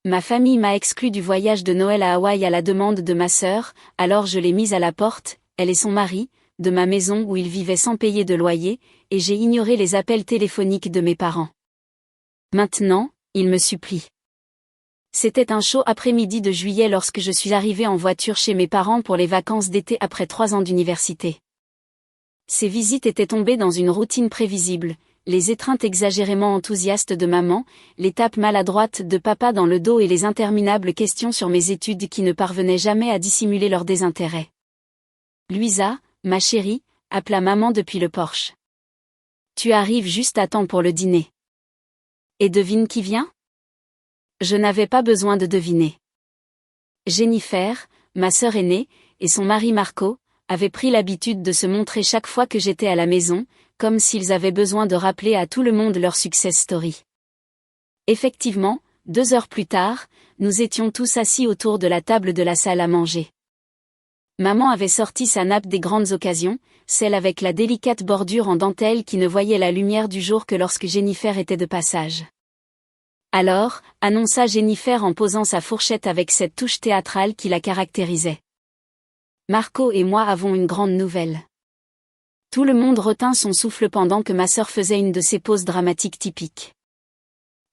Ma famille m'a exclu du voyage de Noël à Hawaï à la demande de ma sœur, alors je l'ai mise à la porte, elle et son mari, de ma maison où ils vivaient sans payer de loyer, et j'ai ignoré les appels téléphoniques de mes parents. Maintenant, ils me supplient. C'était un chaud après-midi de juillet lorsque je suis arrivée en voiture chez mes parents pour les vacances d'été après 3 ans d'université. Ces visites étaient tombées dans une routine prévisible, les étreintes exagérément enthousiastes de maman, les tapes maladroites de papa dans le dos et les interminables questions sur mes études qui ne parvenaient jamais à dissimuler leur désintérêt. Louisa, ma chérie, appela maman depuis le porche. Tu arrives juste à temps pour le dîner. Et devine qui vient ? Je n'avais pas besoin de deviner. Jennifer, ma sœur aînée, et son mari Marco, avaient pris l'habitude de se montrer chaque fois que j'étais à la maison, comme s'ils avaient besoin de rappeler à tout le monde leur success story. Effectivement, 2 heures plus tard, nous étions tous assis autour de la table de la salle à manger. Maman avait sorti sa nappe des grandes occasions, celle avec la délicate bordure en dentelle qui ne voyait la lumière du jour que lorsque Jennifer était de passage. Alors, annonça Jennifer en posant sa fourchette avec cette touche théâtrale qui la caractérisait. Marco et moi avons une grande nouvelle. Tout le monde retint son souffle pendant que ma sœur faisait une de ses pauses dramatiques typiques.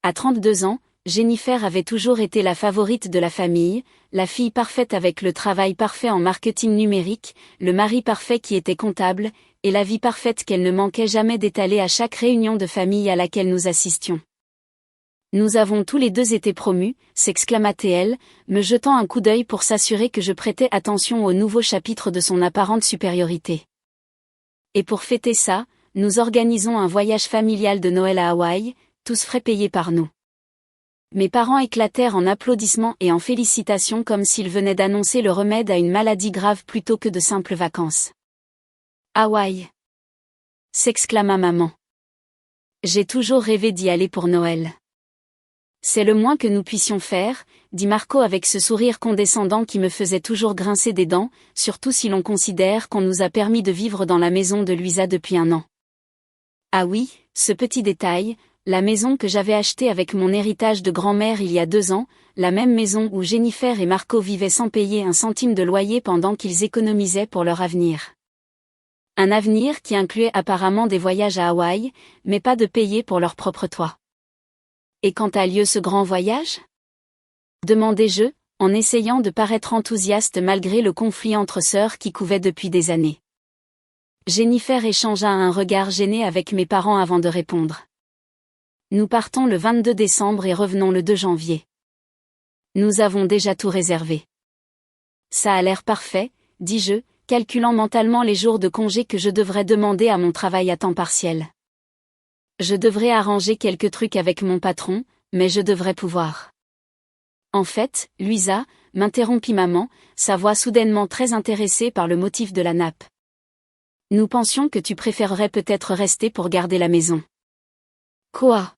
À 32 ans, Jennifer avait toujours été la favorite de la famille, la fille parfaite avec le travail parfait en marketing numérique, le mari parfait qui était comptable, et la vie parfaite qu'elle ne manquait jamais d'étaler à chaque réunion de famille à laquelle nous assistions. Nous avons tous les deux été promus, s'exclama-t-elle, me jetant un coup d'œil pour s'assurer que je prêtais attention au nouveau chapitre de son apparente supériorité. Et pour fêter ça, nous organisons un voyage familial de Noël à Hawaï, tous frais payés par nous. Mes parents éclatèrent en applaudissements et en félicitations comme s'ils venaient d'annoncer le remède à une maladie grave plutôt que de simples vacances. Hawaï! S'exclama maman. J'ai toujours rêvé d'y aller pour Noël. C'est le moins que nous puissions faire, dit Marco avec ce sourire condescendant qui me faisait toujours grincer des dents, surtout si l'on considère qu'on nous a permis de vivre dans la maison de Louisa depuis 1 an. Ah oui, ce petit détail, la maison que j'avais achetée avec mon héritage de grand-mère il y a 2 ans, la même maison où Jennifer et Marco vivaient sans payer un centime de loyer pendant qu'ils économisaient pour leur avenir. Un avenir qui incluait apparemment des voyages à Hawaï, mais pas de payer pour leur propre toit. Et quand a lieu ce grand voyage ? Demandai-je, en essayant de paraître enthousiaste malgré le conflit entre sœurs qui couvait depuis des années. Jennifer échangea un regard gêné avec mes parents avant de répondre. Nous partons le 22 décembre et revenons le 2 janvier. Nous avons déjà tout réservé. Ça a l'air parfait, dis-je, calculant mentalement les jours de congé que je devrais demander à mon travail à temps partiel. Je devrais arranger quelques trucs avec mon patron, mais je devrais pouvoir. En fait, Louisa, m'interrompit maman, sa voix soudainement très intéressée par le motif de la nappe. Nous pensions que tu préférerais peut-être rester pour garder la maison. Quoi ?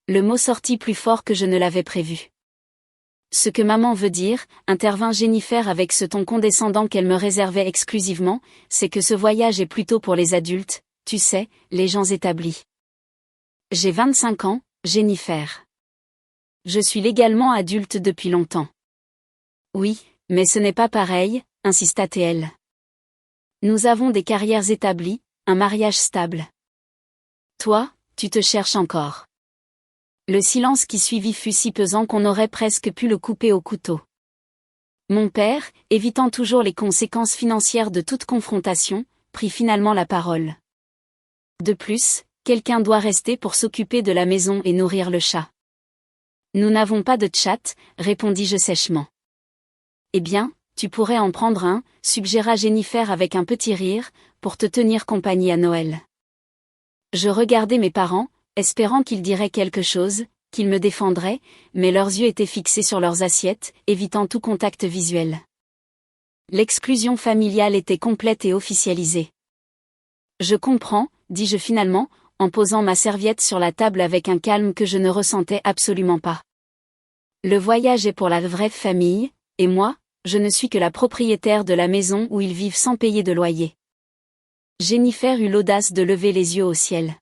Le mot sortit plus fort que je ne l'avais prévu. Ce que maman veut dire, intervint Jennifer avec ce ton condescendant qu'elle me réservait exclusivement, c'est que ce voyage est plutôt pour les adultes, tu sais, les gens établis. J'ai 25 ans, Jennifer. Je suis légalement adulte depuis longtemps. Oui, mais ce n'est pas pareil, insista-t-elle. Nous avons des carrières établies, un mariage stable. Toi, tu te cherches encore. Le silence qui suivit fut si pesant qu'on aurait presque pu le couper au couteau. Mon père, évitant toujours les conséquences financières de toute confrontation, prit finalement la parole. De plus, quelqu'un doit rester pour s'occuper de la maison et nourrir le chat. Nous n'avons pas de chat, répondis-je sèchement. Eh bien, tu pourrais en prendre un, suggéra Jennifer avec un petit rire, pour te tenir compagnie à Noël. Je regardais mes parents, espérant qu'ils diraient quelque chose, qu'ils me défendraient, mais leurs yeux étaient fixés sur leurs assiettes, évitant tout contact visuel. L'exclusion familiale était complète et officialisée. Je comprends, dis-je finalement, en posant ma serviette sur la table avec un calme que je ne ressentais absolument pas. Le voyage est pour la vraie famille, et moi, je ne suis que la propriétaire de la maison où ils vivent sans payer de loyer. Jennifer eut l'audace de lever les yeux au ciel.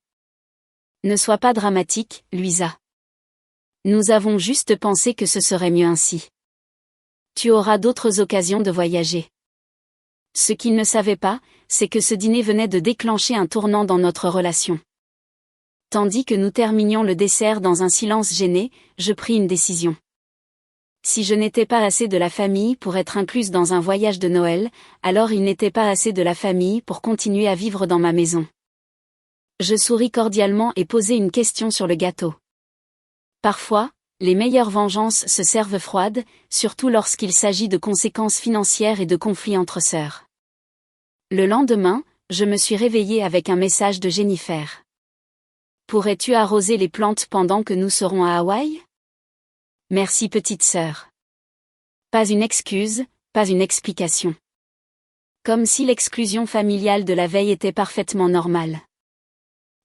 Ne sois pas dramatique, Louisa. Nous avons juste pensé que ce serait mieux ainsi. Tu auras d'autres occasions de voyager. Ce qu'il ne savait pas, c'est que ce dîner venait de déclencher un tournant dans notre relation. Tandis que nous terminions le dessert dans un silence gêné, je pris une décision. Si je n'étais pas assez de la famille pour être incluse dans un voyage de Noël, alors il n'était pas assez de la famille pour continuer à vivre dans ma maison. Je souris cordialement et posai une question sur le gâteau. Parfois, les meilleures vengeances se servent froides, surtout lorsqu'il s'agit de conséquences financières et de conflits entre sœurs. Le lendemain, je me suis réveillée avec un message de Jennifer. Pourrais-tu arroser les plantes pendant que nous serons à Hawaï? Merci petite sœur. Pas une excuse, pas une explication. Comme si l'exclusion familiale de la veille était parfaitement normale.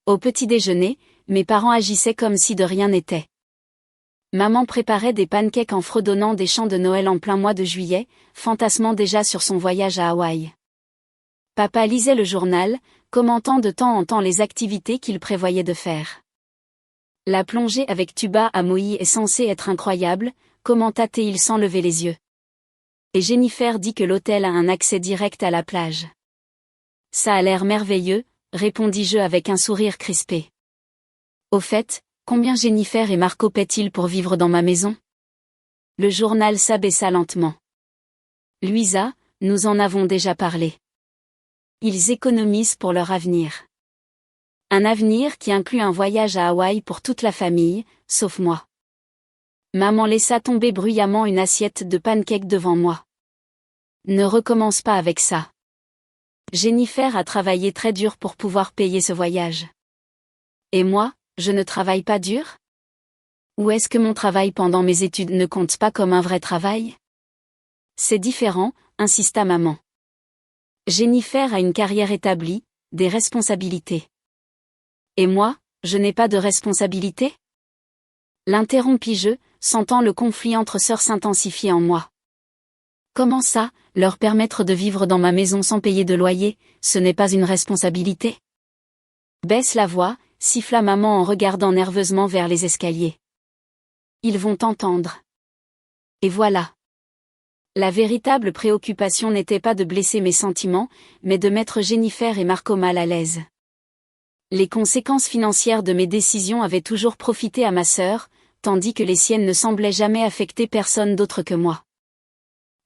Au petit déjeuner, mes parents agissaient comme si de rien n'était. Maman préparait des pancakes en fredonnant des chants de Noël en plein mois de juillet, fantasmant déjà sur son voyage à Hawaï. Papa lisait le journal, commentant de temps en temps les activités qu'il prévoyait de faire. La plongée avec tuba à Maui est censée être incroyable, commenta-t-il sans lever les yeux. Et Jennifer dit que l'hôtel a un accès direct à la plage. Ça a l'air merveilleux, répondis-je avec un sourire crispé. Au fait, combien Jennifer et Marco paient-ils pour vivre dans ma maison? Le journal s'abaissa lentement. Louisa, nous en avons déjà parlé. Ils économisent pour leur avenir. Un avenir qui inclut un voyage à Hawaï pour toute la famille, sauf moi. Maman laissa tomber bruyamment une assiette de pancakes devant moi. Ne recommence pas avec ça. Jennifer a travaillé très dur pour pouvoir payer ce voyage. Et moi, je ne travaille pas dur? Ou est-ce que mon travail pendant mes études ne compte pas comme un vrai travail? C'est différent, insista maman. Jennifer a une carrière établie, des responsabilités. Et moi, je n'ai pas de responsabilité? L'interrompis-je, sentant le conflit entre sœurs s'intensifier en moi. Comment ça, leur permettre de vivre dans ma maison sans payer de loyer, ce n'est pas une responsabilité? Baisse la voix, siffla maman en regardant nerveusement vers les escaliers. Ils vont t'entendre. Et voilà. La véritable préoccupation n'était pas de blesser mes sentiments, mais de mettre Jennifer et Marco mal à l'aise. Les conséquences financières de mes décisions avaient toujours profité à ma sœur, tandis que les siennes ne semblaient jamais affecter personne d'autre que moi.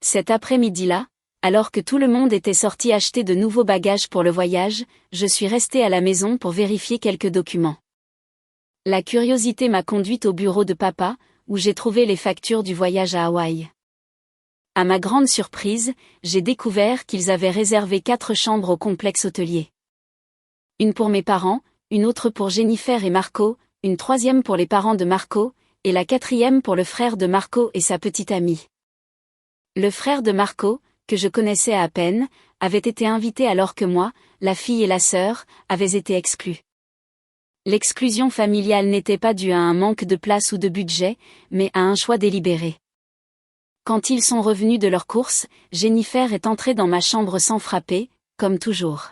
Cet après-midi-là, alors que tout le monde était sorti acheter de nouveaux bagages pour le voyage, je suis restée à la maison pour vérifier quelques documents. La curiosité m'a conduite au bureau de papa, où j'ai trouvé les factures du voyage à Hawaï. À ma grande surprise, j'ai découvert qu'ils avaient réservé 4 chambres au complexe hôtelier. Une pour mes parents, une autre pour Jennifer et Marco, une 3e pour les parents de Marco, et la 4e pour le frère de Marco et sa petite amie. Le frère de Marco, que je connaissais à peine, avait été invité alors que moi, la fille et la sœur, avaient été exclus. L'exclusion familiale n'était pas due à un manque de place ou de budget, mais à un choix délibéré. Quand ils sont revenus de leur course, Jennifer est entrée dans ma chambre sans frapper, comme toujours.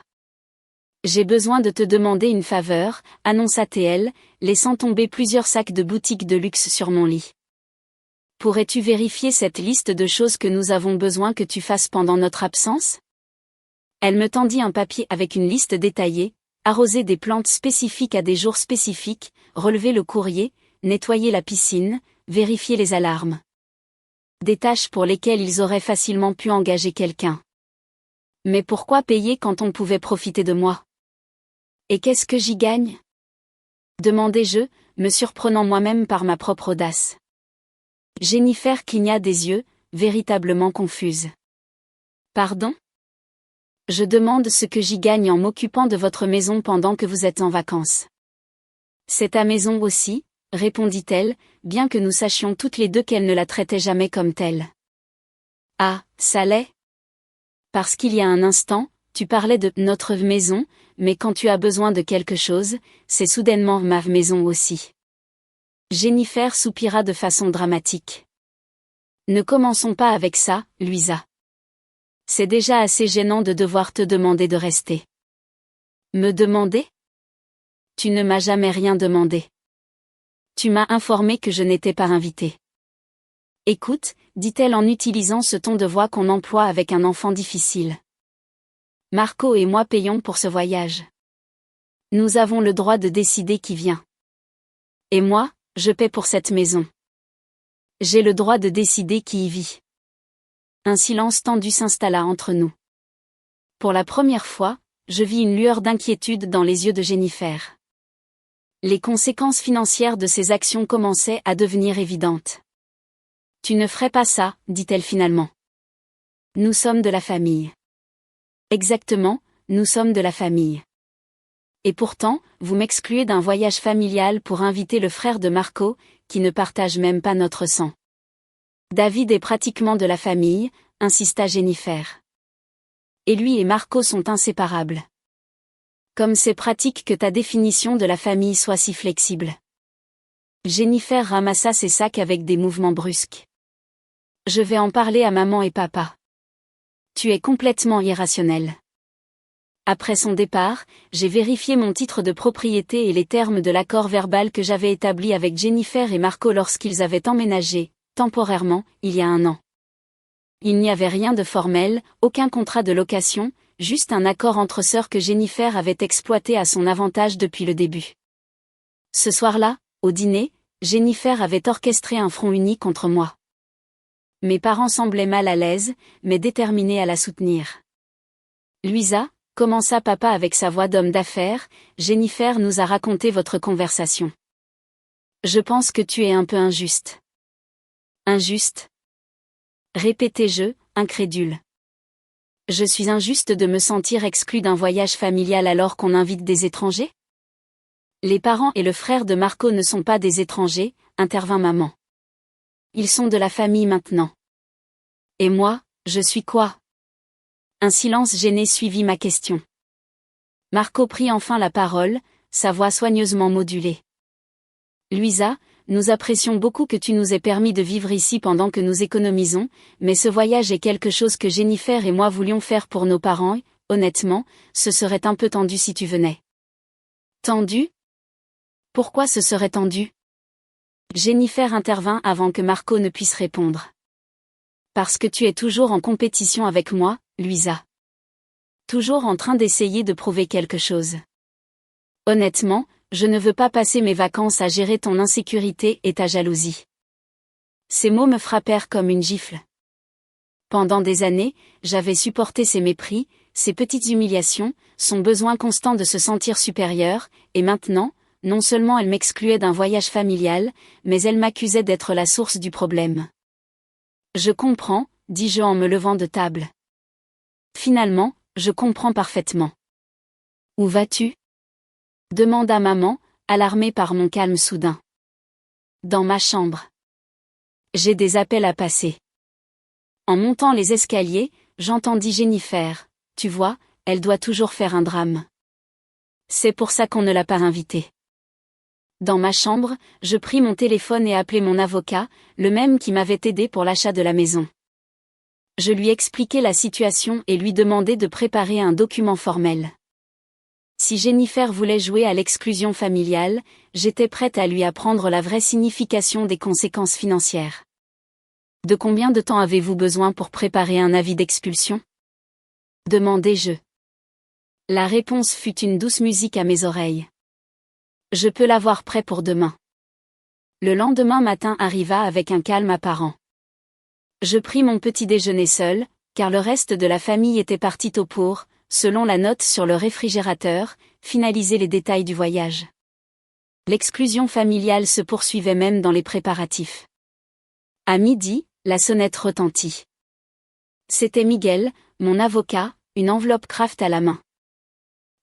J'ai besoin de te demander une faveur, annonça-t-elle, laissant tomber plusieurs sacs de boutiques de luxe sur mon lit. Pourrais-tu vérifier cette liste de choses que nous avons besoin que tu fasses pendant notre absence? Elle me tendit un papier avec une liste détaillée, arroser des plantes spécifiques à des jours spécifiques, relever le courrier, nettoyer la piscine, vérifier les alarmes. Des tâches pour lesquelles ils auraient facilement pu engager quelqu'un. Mais pourquoi payer quand on pouvait profiter de moi? Et qu'est-ce que j'y gagne? Demandai-je, me surprenant moi-même par ma propre audace. Jennifer cligna des yeux, véritablement confuse. Pardon? Je demande ce que j'y gagne en m'occupant de votre maison pendant que vous êtes en vacances. C'est ta maison aussi, répondit-elle, bien que nous sachions toutes les deux qu'elle ne la traitait jamais comme telle. Ah, ça l'est? Parce qu'il y a un instant, tu parlais de « notre maison », mais quand tu as besoin de quelque chose, c'est soudainement ma maison aussi. Jennifer soupira de façon dramatique. Ne commençons pas avec ça, Louisa. C'est déjà assez gênant de devoir te demander de rester. Me demander? Tu ne m'as jamais rien demandé. Tu m'as informé que je n'étais pas invitée. Écoute, dit-elle en utilisant ce ton de voix qu'on emploie avec un enfant difficile. Marco et moi payons pour ce voyage. Nous avons le droit de décider qui vient. Et moi, je paie pour cette maison. J'ai le droit de décider qui y vit. Un silence tendu s'installa entre nous. Pour la première fois, je vis une lueur d'inquiétude dans les yeux de Jennifer. Les conséquences financières de ses actions commençaient à devenir évidentes. Tu ne ferais pas ça, dit-elle finalement. Nous sommes de la famille. Exactement, nous sommes de la famille. Et pourtant, vous m'excluez d'un voyage familial pour inviter le frère de Marco, qui ne partage même pas notre sang. David est pratiquement de la famille, insista Jennifer. Et lui et Marco sont inséparables. Comme c'est pratique que ta définition de la famille soit si flexible. Jennifer ramassa ses sacs avec des mouvements brusques. Je vais en parler à maman et papa. Tu es complètement irrationnel. Après son départ, j'ai vérifié mon titre de propriété et les termes de l'accord verbal que j'avais établi avec Jennifer et Marco lorsqu'ils avaient emménagé, temporairement, il y a 1 an. Il n'y avait rien de formel, aucun contrat de location, juste un accord entre sœurs que Jennifer avait exploité à son avantage depuis le début. Ce soir-là, au dîner, Jennifer avait orchestré un front uni contre moi. Mes parents semblaient mal à l'aise, mais déterminés à la soutenir. Luisa, commença papa avec sa voix d'homme d'affaires, Jennifer nous a raconté votre conversation. Je pense que tu es un peu injuste. Injuste? Répétai-je, incrédule. Je suis injuste de me sentir exclue d'un voyage familial alors qu'on invite des étrangers? Les parents et le frère de Marco ne sont pas des étrangers, intervint maman. Ils sont de la famille maintenant. Et moi, je suis quoi? Un silence gêné suivit ma question. Marco prit enfin la parole, sa voix soigneusement modulée. Luisa, nous apprécions beaucoup que tu nous aies permis de vivre ici pendant que nous économisons, mais ce voyage est quelque chose que Jennifer et moi voulions faire pour nos parents et, honnêtement, ce serait un peu tendu si tu venais. Tendu? Pourquoi ce serait tendu? Jennifer intervint avant que Marco ne puisse répondre. Parce que tu es toujours en compétition avec moi, Luisa. Toujours en train d'essayer de prouver quelque chose. Honnêtement, je ne veux pas passer mes vacances à gérer ton insécurité et ta jalousie. Ces mots me frappèrent comme une gifle. Pendant des années, j'avais supporté ses mépris, ses petites humiliations, son besoin constant de se sentir supérieure, et maintenant, non seulement elle m'excluait d'un voyage familial, mais elle m'accusait d'être la source du problème. Je comprends, dis-je en me levant de table. Finalement, je comprends parfaitement. Où vas-tu? Demanda maman, alarmée par mon calme soudain. Dans ma chambre. J'ai des appels à passer. En montant les escaliers, j'entendis Jennifer. Tu vois, elle doit toujours faire un drame. C'est pour ça qu'on ne l'a pas invitée. Dans ma chambre, je pris mon téléphone et appelai mon avocat, le même qui m'avait aidé pour l'achat de la maison. Je lui expliquai la situation et lui demandai de préparer un document formel. Si Jennifer voulait jouer à l'exclusion familiale, j'étais prête à lui apprendre la vraie signification des conséquences financières. De combien de temps avez-vous besoin pour préparer un avis d'expulsion? Demandai-je. La réponse fut une douce musique à mes oreilles. Je peux l'avoir prêt pour demain. Le lendemain matin arriva avec un calme apparent. Je pris mon petit déjeuner seul, car le reste de la famille était parti tôt pour, selon la note sur le réfrigérateur, finaliser les détails du voyage. L'exclusion familiale se poursuivait même dans les préparatifs. À midi, la sonnette retentit. C'était Miguel, mon avocat, une enveloppe Kraft à la main.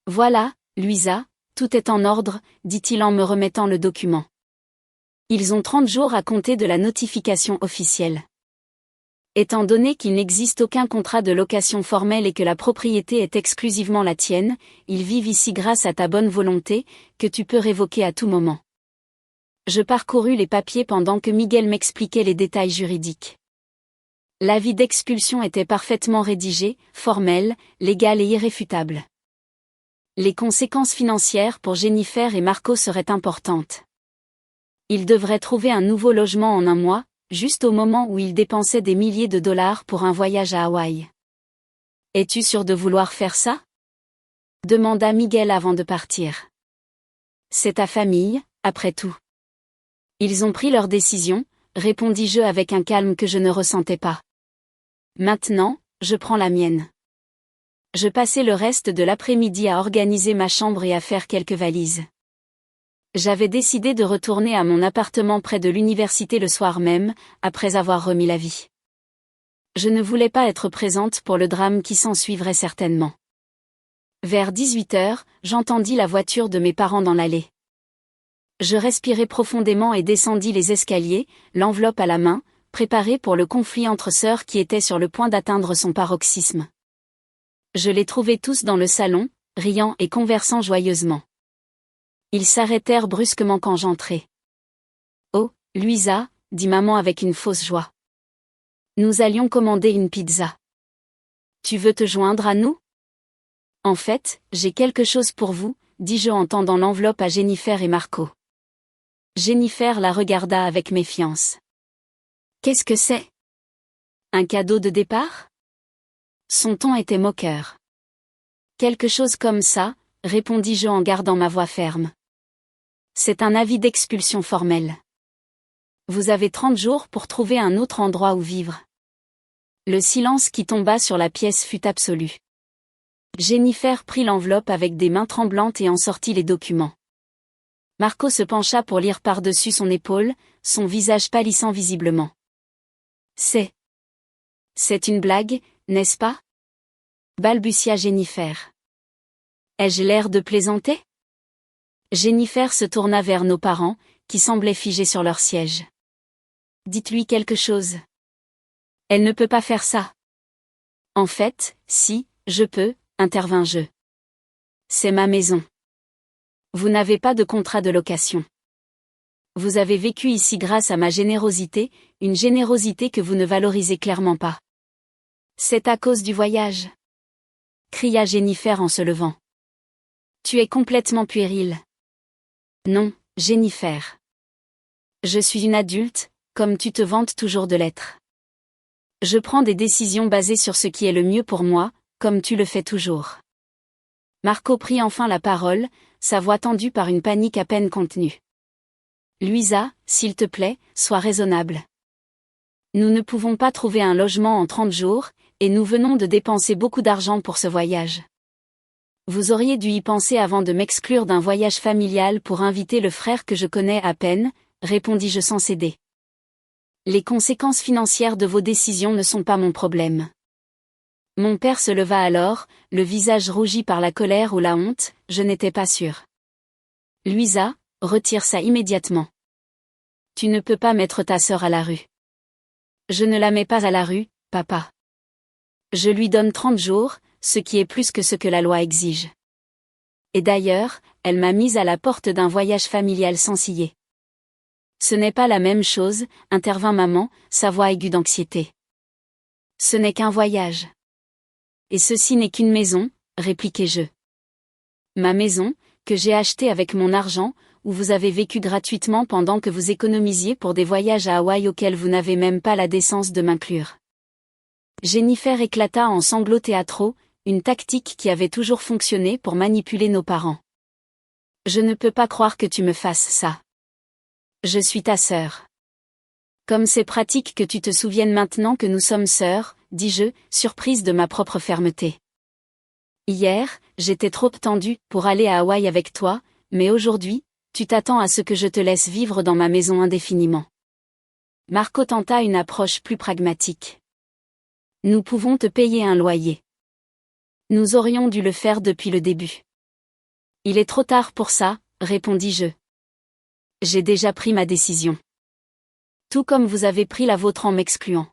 Voilà, Luisa, tout est en ordre, dit-il en me remettant le document. Ils ont 30 jours à compter de la notification officielle. Étant donné qu'il n'existe aucun contrat de location formel et que la propriété est exclusivement la tienne, ils vivent ici grâce à ta bonne volonté, que tu peux révoquer à tout moment. Je parcourus les papiers pendant que Miguel m'expliquait les détails juridiques. L'avis d'expulsion était parfaitement rédigé, formel, légal et irréfutable. Les conséquences financières pour Jennifer et Marco seraient importantes. Il devrait trouver un nouveau logement en un mois, juste au moment où il dépensait des milliers de dollars pour un voyage à Hawaï. Es-tu sûr de vouloir faire ça? Demanda Miguel avant de partir. C'est ta famille, après tout. Ils ont pris leur décision, répondis-je avec un calme que je ne ressentais pas. Maintenant, je prends la mienne. Je passai le reste de l'après-midi à organiser ma chambre et à faire quelques valises. J'avais décidé de retourner à mon appartement près de l'université le soir même, après avoir remis la vie. Je ne voulais pas être présente pour le drame qui s'ensuivrait certainement. Vers 18h, j'entendis la voiture de mes parents dans l'allée. Je respirai profondément et descendis les escaliers, l'enveloppe à la main, préparée pour le conflit entre sœurs qui était sur le point d'atteindre son paroxysme. Je les trouvai tous dans le salon, riant et conversant joyeusement. Ils s'arrêtèrent brusquement quand j'entrai. « Oh, Louisa » dit maman avec une fausse joie. Nous allions commander une pizza. Tu veux te joindre à nous? En fait, j'ai quelque chose pour vous, dis-je en tendant l'enveloppe à Jennifer et Marco. Jennifer la regarda avec méfiance. Qu'est-ce que c'est? Un cadeau de départ? Son ton était moqueur. Quelque chose comme ça, répondis-je en gardant ma voix ferme. C'est un avis d'expulsion formel. Vous avez 30 jours pour trouver un autre endroit où vivre. Le silence qui tomba sur la pièce fut absolu. Jennifer prit l'enveloppe avec des mains tremblantes et en sortit les documents. Marco se pencha pour lire par-dessus son épaule, son visage pâlissant visiblement. C'est une blague, n'est-ce pas? Balbutia Jennifer. Ai-je l'air de plaisanter? Jennifer se tourna vers nos parents, qui semblaient figés sur leur siège. Dites-lui quelque chose. Elle ne peut pas faire ça. En fait, si, je peux, intervins-je. C'est ma maison. Vous n'avez pas de contrat de location. Vous avez vécu ici grâce à ma générosité, une générosité que vous ne valorisez clairement pas. C'est à cause du voyage, cria Jennifer en se levant. Tu es complètement puérile. Non, Jennifer. Je suis une adulte, comme tu te vantes toujours de l'être. Je prends des décisions basées sur ce qui est le mieux pour moi, comme tu le fais toujours. Marco prit enfin la parole, sa voix tendue par une panique à peine contenue. Louisa, s'il te plaît, sois raisonnable. Nous ne pouvons pas trouver un logement en 30 jours, et nous venons de dépenser beaucoup d'argent pour ce voyage. Vous auriez dû y penser avant de m'exclure d'un voyage familial pour inviter le frère que je connais à peine, répondis-je sans céder. Les conséquences financières de vos décisions ne sont pas mon problème. Mon père se leva alors, le visage rougi par la colère ou la honte, je n'étais pas sûre. Louisa, retire ça immédiatement. Tu ne peux pas mettre ta sœur à la rue. Je ne la mets pas à la rue, papa. Je lui donne 30 jours, ce qui est plus que ce que la loi exige. Et d'ailleurs, elle m'a mise à la porte d'un voyage familial sans ciller. Ce n'est pas la même chose, intervint maman, sa voix aiguë d'anxiété. Ce n'est qu'un voyage. Et ceci n'est qu'une maison, répliquai-je. Ma maison, que j'ai achetée avec mon argent, où vous avez vécu gratuitement pendant que vous économisiez pour des voyages à Hawaï auxquels vous n'avez même pas la décence de m'inclure. Jennifer éclata en sanglots théâtraux, une tactique qui avait toujours fonctionné pour manipuler nos parents. Je ne peux pas croire que tu me fasses ça. Je suis ta sœur. Comme c'est pratique que tu te souviennes maintenant que nous sommes sœurs, dis-je, surprise de ma propre fermeté. Hier, j'étais trop tendue pour aller à Hawaï avec toi, mais aujourd'hui, tu t'attends à ce que je te laisse vivre dans ma maison indéfiniment. Marco tenta une approche plus pragmatique. Nous pouvons te payer un loyer. Nous aurions dû le faire depuis le début. Il est trop tard pour ça, répondis-je. J'ai déjà pris ma décision. Tout comme vous avez pris la vôtre en m'excluant.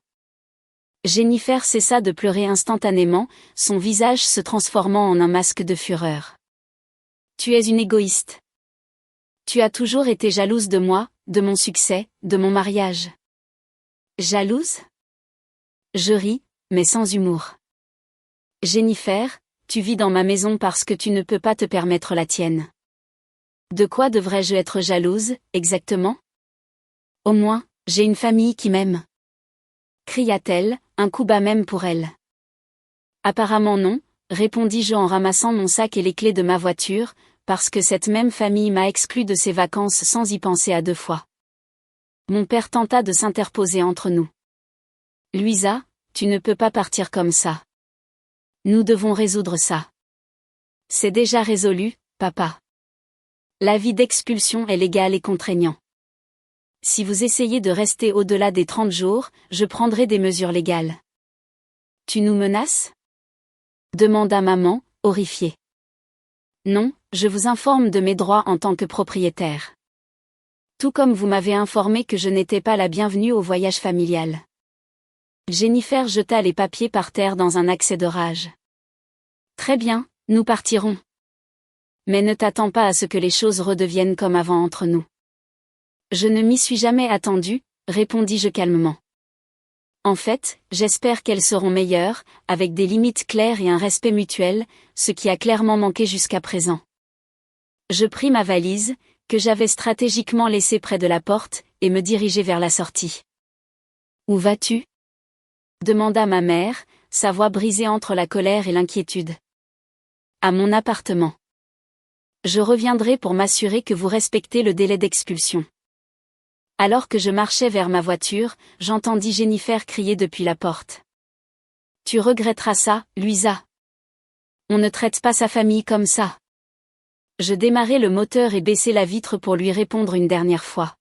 Jennifer cessa de pleurer instantanément, son visage se transformant en un masque de fureur. Tu es une égoïste. Tu as toujours été jalouse de moi, de mon succès, de mon mariage. Jalouse? Je ris, mais sans humour. Jennifer, tu vis dans ma maison parce que tu ne peux pas te permettre la tienne. De quoi devrais-je être jalouse, exactement? Au moins, j'ai une famille qui m'aime. Cria-t-elle, un coup bas même pour elle. Apparemment non, répondis-je en ramassant mon sac et les clés de ma voiture, parce que cette même famille m'a exclu de ses vacances sans y penser à deux fois. Mon père tenta de s'interposer entre nous. Louisa, tu ne peux pas partir comme ça. Nous devons résoudre ça. C'est déjà résolu, papa. L'avis d'expulsion est légal et contraignant. Si vous essayez de rester au-delà des 30 jours, je prendrai des mesures légales. Tu nous menaces ? Demanda maman, horrifiée. Non, je vous informe de mes droits en tant que propriétaire. Tout comme vous m'avez informé que je n'étais pas la bienvenue au voyage familial. Jennifer jeta les papiers par terre dans un accès de rage. Très bien, nous partirons. Mais ne t'attends pas à ce que les choses redeviennent comme avant entre nous. Je ne m'y suis jamais attendue, répondis-je calmement. En fait, j'espère qu'elles seront meilleures, avec des limites claires et un respect mutuel, ce qui a clairement manqué jusqu'à présent. Je pris ma valise, que j'avais stratégiquement laissée près de la porte, et me dirigeai vers la sortie. Où vas-tu ? Demanda ma mère, sa voix brisée entre la colère et l'inquiétude. À mon appartement. Je reviendrai pour m'assurer que vous respectez le délai d'expulsion. Alors que je marchais vers ma voiture, j'entendis Jennifer crier depuis la porte. Tu regretteras ça, Louisa. On ne traite pas sa famille comme ça. Je démarrai le moteur et baissai la vitre pour lui répondre une dernière fois.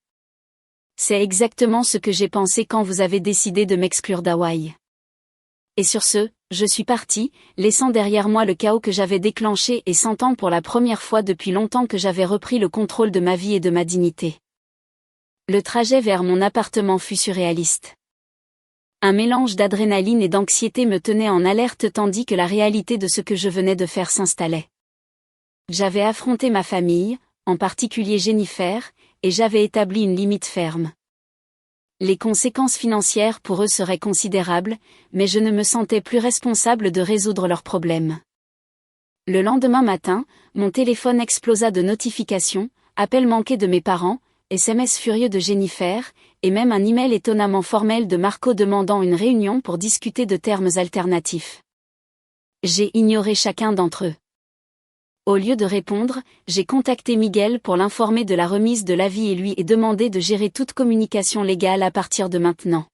C'est exactement ce que j'ai pensé quand vous avez décidé de m'exclure d'Hawaï. Et sur ce, je suis parti, laissant derrière moi le chaos que j'avais déclenché et sentant pour la première fois depuis longtemps que j'avais repris le contrôle de ma vie et de ma dignité. Le trajet vers mon appartement fut surréaliste. Un mélange d'adrénaline et d'anxiété me tenait en alerte tandis que la réalité de ce que je venais de faire s'installait. J'avais affronté ma famille, en particulier Jennifer, et j'avais établi une limite ferme. Les conséquences financières pour eux seraient considérables, mais je ne me sentais plus responsable de résoudre leurs problèmes. Le lendemain matin, mon téléphone explosa de notifications, appels manqués de mes parents, SMS furieux de Jennifer, et même un email étonnamment formel de Marco demandant une réunion pour discuter de termes alternatifs. J'ai ignoré chacun d'entre eux. Au lieu de répondre, j'ai contacté Miguel pour l'informer de la remise de l'avis et lui ai demandé de gérer toute communication légale à partir de maintenant.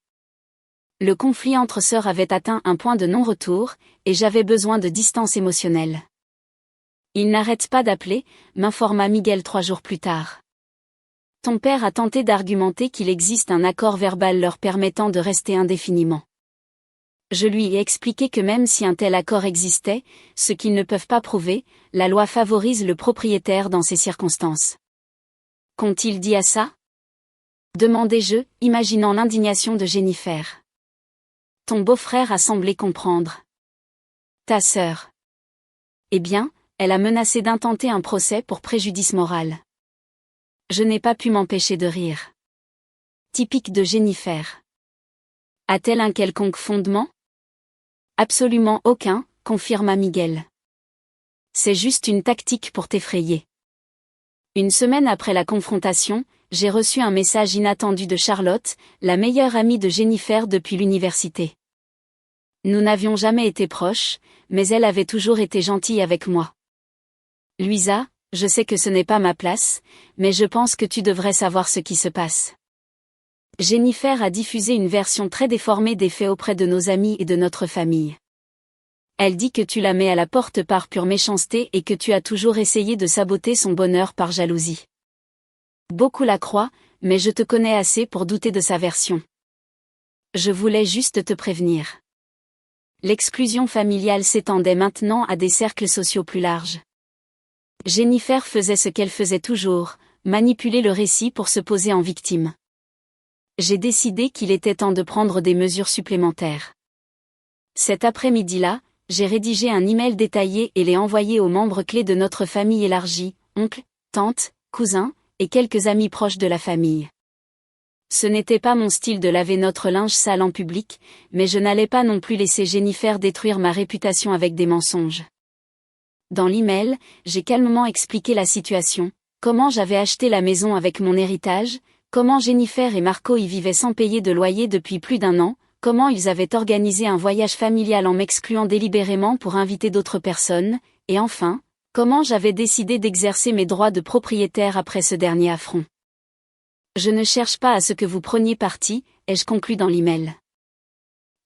Le conflit entre sœurs avait atteint un point de non-retour, et j'avais besoin de distance émotionnelle. Il n'arrête pas d'appeler, m'informa Miguel 3 jours plus tard. Ton père a tenté d'argumenter qu'il existe un accord verbal leur permettant de rester indéfiniment. Je lui ai expliqué que même si un tel accord existait, ce qu'ils ne peuvent pas prouver, la loi favorise le propriétaire dans ces circonstances. Qu'ont-ils dit à ça ? Demandai-je, imaginant l'indignation de Jennifer. Ton beau-frère a semblé comprendre. Ta sœur. Eh bien, elle a menacé d'intenter un procès pour préjudice moral. Je n'ai pas pu m'empêcher de rire. Typique de Jennifer. A-t-elle un quelconque fondement ? Absolument aucun, confirma Miguel. C'est juste une tactique pour t'effrayer. Une semaine après la confrontation, j'ai reçu un message inattendu de Charlotte, la meilleure amie de Jennifer depuis l'université. Nous n'avions jamais été proches, mais elle avait toujours été gentille avec moi. Louisa, je sais que ce n'est pas ma place, mais je pense que tu devrais savoir ce qui se passe. Jennifer a diffusé une version très déformée des faits auprès de nos amis et de notre famille. Elle dit que tu la mets à la porte par pure méchanceté et que tu as toujours essayé de saboter son bonheur par jalousie. Beaucoup la croient, mais je te connais assez pour douter de sa version. Je voulais juste te prévenir. L'exclusion familiale s'étendait maintenant à des cercles sociaux plus larges. Jennifer faisait ce qu'elle faisait toujours, manipuler le récit pour se poser en victime. J'ai décidé qu'il était temps de prendre des mesures supplémentaires. Cet après-midi-là, j'ai rédigé un email détaillé et l'ai envoyé aux membres clés de notre famille élargie, oncles, tantes, cousins, et quelques amis proches de la famille. Ce n'était pas mon style de laver notre linge sale en public, mais je n'allais pas non plus laisser Jennifer détruire ma réputation avec des mensonges. Dans l'email, j'ai calmement expliqué la situation, comment j'avais acheté la maison avec mon héritage, Comment Jennifer et Marco y vivaient sans payer de loyer depuis plus d'1 an, comment ils avaient organisé un voyage familial en m'excluant délibérément pour inviter d'autres personnes, et enfin, comment j'avais décidé d'exercer mes droits de propriétaire après ce dernier affront. Je ne cherche pas à ce que vous preniez parti, ai-je conclu dans l'email.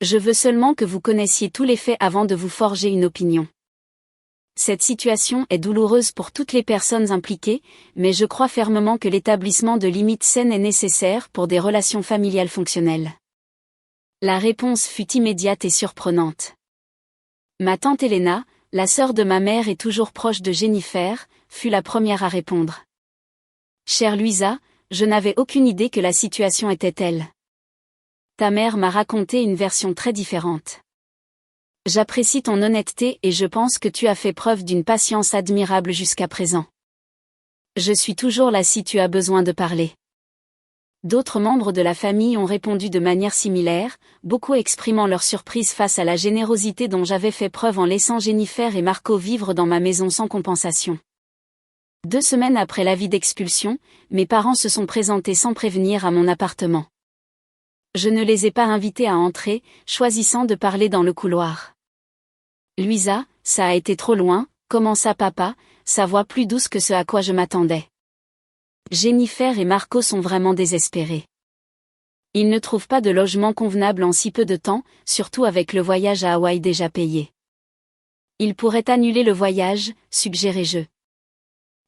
Je veux seulement que vous connaissiez tous les faits avant de vous forger une opinion. Cette situation est douloureuse pour toutes les personnes impliquées, mais je crois fermement que l'établissement de limites saines est nécessaire pour des relations familiales fonctionnelles. La réponse fut immédiate et surprenante. Ma tante Elena, la sœur de ma mère et toujours proche de Jennifer, fut la première à répondre. Chère Louisa, je n'avais aucune idée que la situation était telle. Ta mère m'a raconté une version très différente. J'apprécie ton honnêteté et je pense que tu as fait preuve d'une patience admirable jusqu'à présent. Je suis toujours là si tu as besoin de parler. D'autres membres de la famille ont répondu de manière similaire, beaucoup exprimant leur surprise face à la générosité dont j'avais fait preuve en laissant Jennifer et Marco vivre dans ma maison sans compensation. 2 semaines après l'avis d'expulsion, mes parents se sont présentés sans prévenir à mon appartement. Je ne les ai pas invités à entrer, choisissant de parler dans le couloir. Louisa, ça a été trop loin, commença papa, sa voix plus douce que ce à quoi je m'attendais. Jennifer et Marco sont vraiment désespérés. Ils ne trouvent pas de logement convenable en si peu de temps, surtout avec le voyage à Hawaï déjà payé. Ils pourraient annuler le voyage, suggérai-je.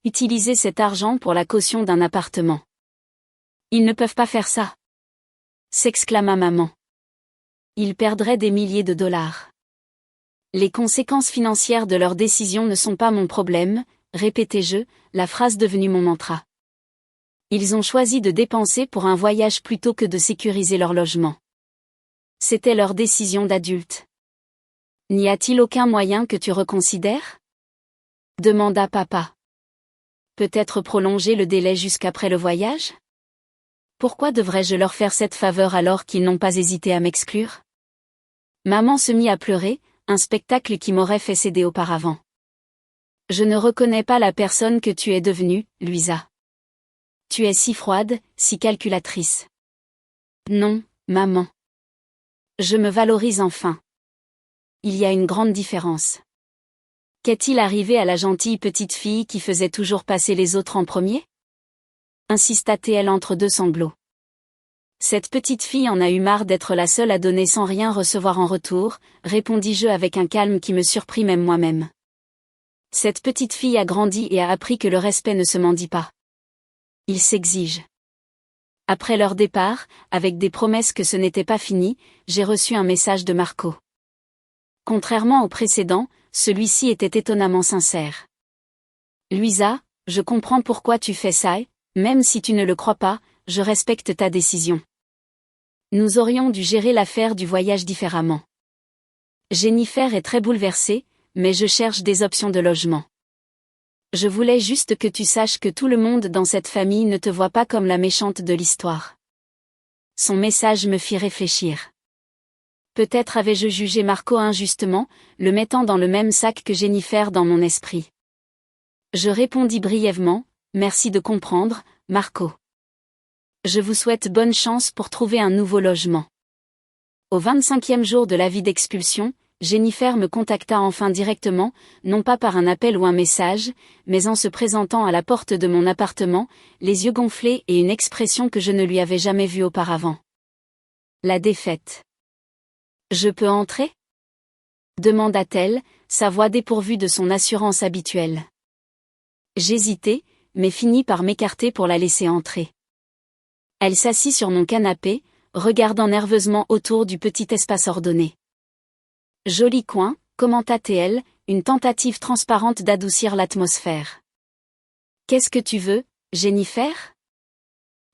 Utiliser cet argent pour la caution d'un appartement. Ils ne peuvent pas faire ça, s'exclama maman. Ils perdraient des milliers de dollars. Les conséquences financières de leur décision ne sont pas mon problème, répétai-je, la phrase devenue mon mantra. Ils ont choisi de dépenser pour un voyage plutôt que de sécuriser leur logement. C'était leur décision d'adulte. N'y a-t-il aucun moyen que tu reconsidères ? Demanda papa. Peut-être prolonger le délai jusqu'après le voyage ? Pourquoi devrais-je leur faire cette faveur alors qu'ils n'ont pas hésité à m'exclure ? Maman se mit à pleurer, un spectacle qui m'aurait fait céder auparavant. Je ne reconnais pas la personne que tu es devenue, Louisa. Tu es si froide, si calculatrice. Non, maman. Je me valorise enfin. Il y a une grande différence. Qu'est-il arrivé à la gentille petite fille qui faisait toujours passer les autres en premier ? Insista-t-elle entre 2 sanglots. Cette petite fille en a eu marre d'être la seule à donner sans rien recevoir en retour, répondis-je avec un calme qui me surprit même moi-même. Cette petite fille a grandi et a appris que le respect ne se mendie pas. Il s'exige. Après leur départ, avec des promesses que ce n'était pas fini, j'ai reçu un message de Marco. Contrairement au précédent, celui-ci était étonnamment sincère. Louisa, je comprends pourquoi tu fais ça et, même si tu ne le crois pas, je respecte ta décision. Nous aurions dû gérer l'affaire du voyage différemment. Jennifer est très bouleversée, mais je cherche des options de logement. Je voulais juste que tu saches que tout le monde dans cette famille ne te voit pas comme la méchante de l'histoire. Son message me fit réfléchir. Peut-être avais-je jugé Marco injustement, le mettant dans le même sac que Jennifer dans mon esprit. Je répondis brièvement, merci de comprendre, Marco. Je vous souhaite bonne chance pour trouver un nouveau logement. Au 25e jour de l'avis d'expulsion, Jennifer me contacta enfin directement, non pas par un appel ou un message, mais en se présentant à la porte de mon appartement, les yeux gonflés et une expression que je ne lui avais jamais vue auparavant. La défaite. Je peux entrer ? demanda-t-elle, sa voix dépourvue de son assurance habituelle. J'hésitai, mais finis par m'écarter pour la laisser entrer. Elle s'assit sur mon canapé, regardant nerveusement autour du petit espace ordonné. Joli coin, commenta-t-elle, une tentative transparente d'adoucir l'atmosphère. Qu'est-ce que tu veux, Jennifer ?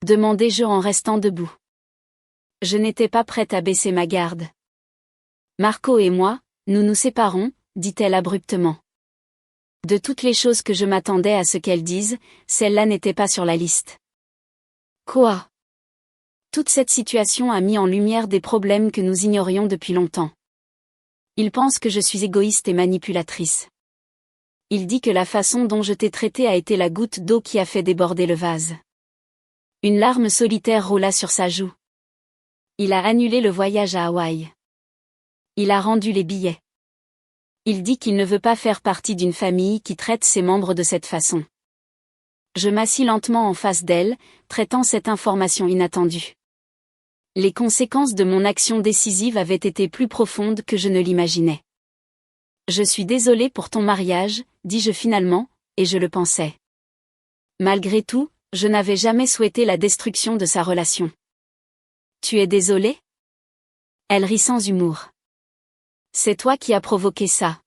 demandai-je en restant debout. Je n'étais pas prête à baisser ma garde. Marco et moi, nous nous séparons, dit-elle abruptement. De toutes les choses que je m'attendais à ce qu'elle dise, celle-là n'était pas sur la liste. Quoi ? Toute cette situation a mis en lumière des problèmes que nous ignorions depuis longtemps. Il pense que je suis égoïste et manipulatrice. Il dit que la façon dont je t'ai traité a été la goutte d'eau qui a fait déborder le vase. Une larme solitaire roula sur sa joue. Il a annulé le voyage à Hawaï. Il a rendu les billets. Il dit qu'il ne veut pas faire partie d'une famille qui traite ses membres de cette façon. Je m'assis lentement en face d'elle, traitant cette information inattendue. Les conséquences de mon action décisive avaient été plus profondes que je ne l'imaginais. Je suis désolée pour ton mariage, dis-je finalement, et je le pensais. Malgré tout, je n'avais jamais souhaité la destruction de sa relation. Tu es désolée ? Elle rit sans humour. C'est toi qui as provoqué ça.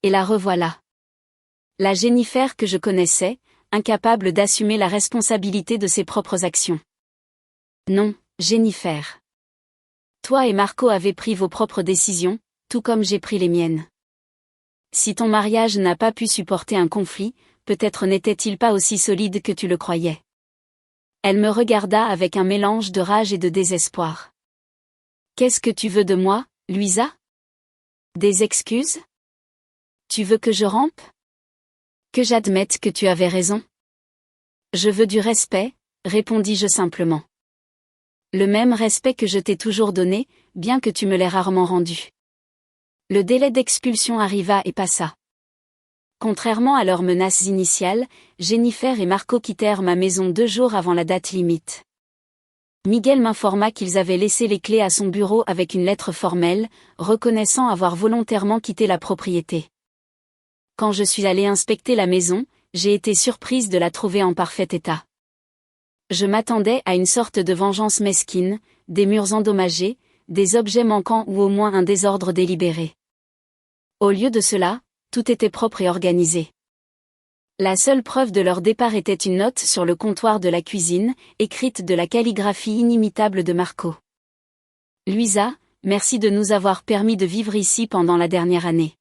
Et la revoilà. La Jennifer que je connaissais, incapable d'assumer la responsabilité de ses propres actions. Non, Jennifer. Toi et Marco avez pris vos propres décisions, tout comme j'ai pris les miennes. Si ton mariage n'a pas pu supporter un conflit, peut-être n'était-il pas aussi solide que tu le croyais. Elle me regarda avec un mélange de rage et de désespoir. Qu'est-ce que tu veux de moi, Louisa ? Des excuses ? Tu veux que je rampe ? Que j'admette que tu avais raison ? Je veux du respect, répondis-je simplement. Le même respect que je t'ai toujours donné, bien que tu me l'aies rarement rendu. Le délai d'expulsion arriva et passa. Contrairement à leurs menaces initiales, Jennifer et Marco quittèrent ma maison 2 jours avant la date limite. Miguel m'informa qu'ils avaient laissé les clés à son bureau avec une lettre formelle, reconnaissant avoir volontairement quitté la propriété. Quand je suis allée inspecter la maison, j'ai été surprise de la trouver en parfait état. Je m'attendais à une sorte de vengeance mesquine, des murs endommagés, des objets manquants ou au moins un désordre délibéré. Au lieu de cela, tout était propre et organisé. La seule preuve de leur départ était une note sur le comptoir de la cuisine, écrite de la calligraphie inimitable de Marco. Louisa, merci de nous avoir permis de vivre ici pendant la dernière année.